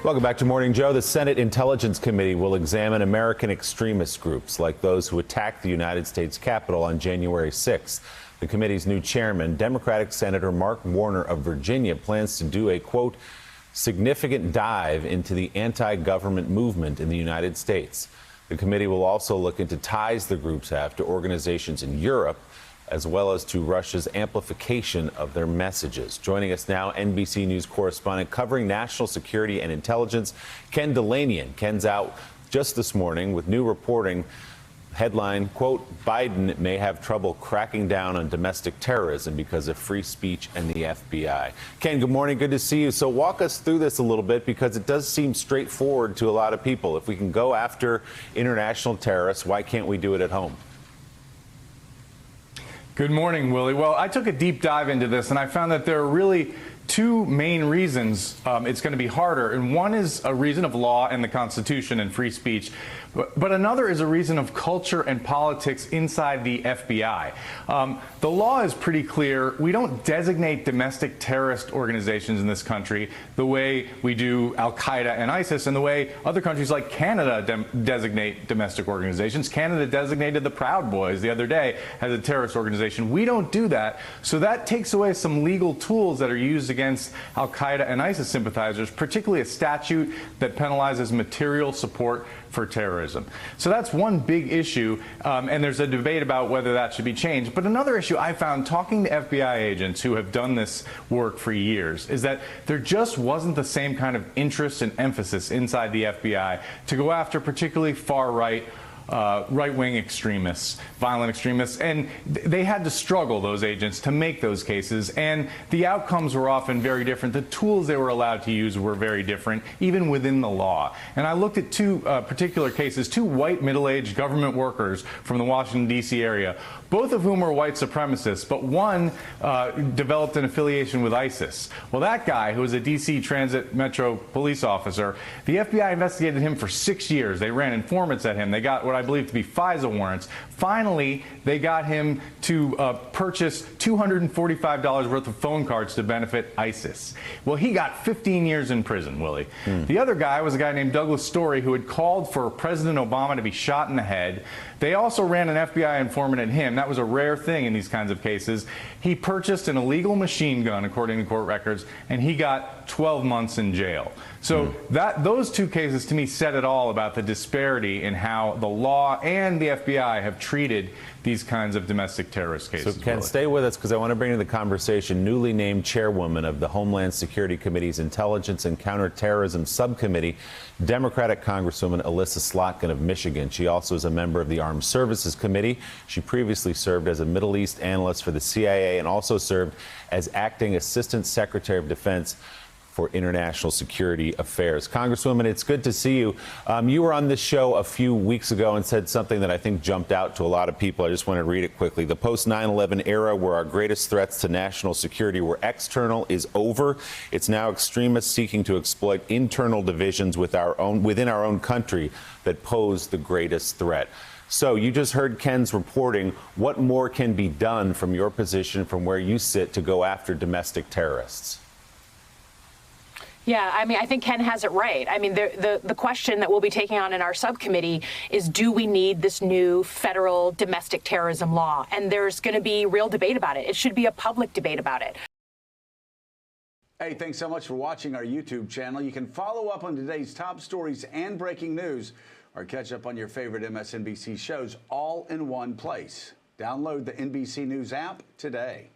Welcome back to Morning Joe. The Senate Intelligence Committee will examine American extremist groups like those who attacked the United States Capitol on January 6th. The committee's new chairman, Democratic Senator Mark Warner of Virginia, plans to do a, quote, significant dive into the anti-government movement in the United States. The committee will also look into ties the groups have to organizations in Europe, as well as to Russia's amplification of their messages. Joining us now, NBC News correspondent covering national security and intelligence, Ken Dilanian. Ken's out just this morning with new reporting. Headline, quote, Biden may have trouble cracking down on domestic terrorism because of free speech and the FBI. Ken, good morning. Good to see you. So walk us through this a little bit, because it does seem straightforward to a lot of people. If we can go after international terrorists, why can't we do it at home? Good morning, Willie. Well, I took a deep dive into this, and I found that there are really two main reasons it's going to be harder. And one is a reason of law and the Constitution and free speech. But another is a reason of culture and politics inside the FBI. The law is pretty clear. We don't designate domestic terrorist organizations in this country the way we do Al-Qaeda and ISIS, and the way other countries like Canada designate domestic organizations. Canada designated the Proud Boys the other day as a terrorist organization. We don't do that. So that takes away some legal tools that are used against Al-Qaeda and ISIS sympathizers, particularly a statute that penalizes material support for terrorism. So that's one big issue, and there's a debate about whether that should be changed. But another issue I found talking to FBI agents who have done this work for years is that there just wasn't the same kind of interest and emphasis inside the FBI to go after particularly far-right right-wing extremists, violent extremists, and they had to struggle, those agents, to make those cases, and the outcomes were often very different. The tools they were allowed to use were very different, even within the law. And I looked at two particular cases, two white middle-aged government workers from the Washington, D.C. area, both of whom were white supremacists, but one developed an affiliation with ISIS. Well, that guy, who was a D.C. Transit Metro police officer, the FBI investigated him for 6 years. They ran informants at him. They got what I believe to be FISA warrants. Finally, they got him to purchase $245 worth of phone cards to benefit ISIS. Well, he got 15 years in prison, Willie. The other guy was a guy named Douglas Story, who had called for President Obama to be shot in the head. They also ran an FBI informant at him. That was a rare thing in these kinds of cases. He purchased an illegal machine gun, according to court records, and he got 12 months in jail. So those two cases, to me, said it all about the disparity in how the law and the FBI have treated these kinds of domestic terrorist cases. So, Ken, stay with us, because I want to bring to the conversation newly named chairwoman of the Homeland Security Committee's Intelligence and Counterterrorism Subcommittee, Democratic Congresswoman Elissa Slotkin of Michigan. She also is a member of the Armed Services Committee. She previously served as a Middle East analyst for the CIA and also served as acting Assistant Secretary of Defense for International Security Affairs. Congresswoman, it's good to see you. You were on this show a few weeks ago and said something that I think jumped out to a lot of people. I just want to read it quickly. The post-9/11 era, where our greatest threats to national security were external, is over. It's now extremists seeking to exploit internal divisions within our own country that pose the greatest threat. So you just heard Ken's reporting. What more can be done from your position, from where you sit, to go after domestic terrorists? Yeah, I mean, I think Ken has it right. I mean, the question that we'll be taking on in our subcommittee is, do we need this new federal domestic terrorism law? And there's going to be real debate about it. It should be a public debate about it. Hey, thanks so much for watching our YouTube channel. You can follow up on today's top stories and breaking news, or catch up on your favorite MSNBC shows all in one place. Download the NBC News app today.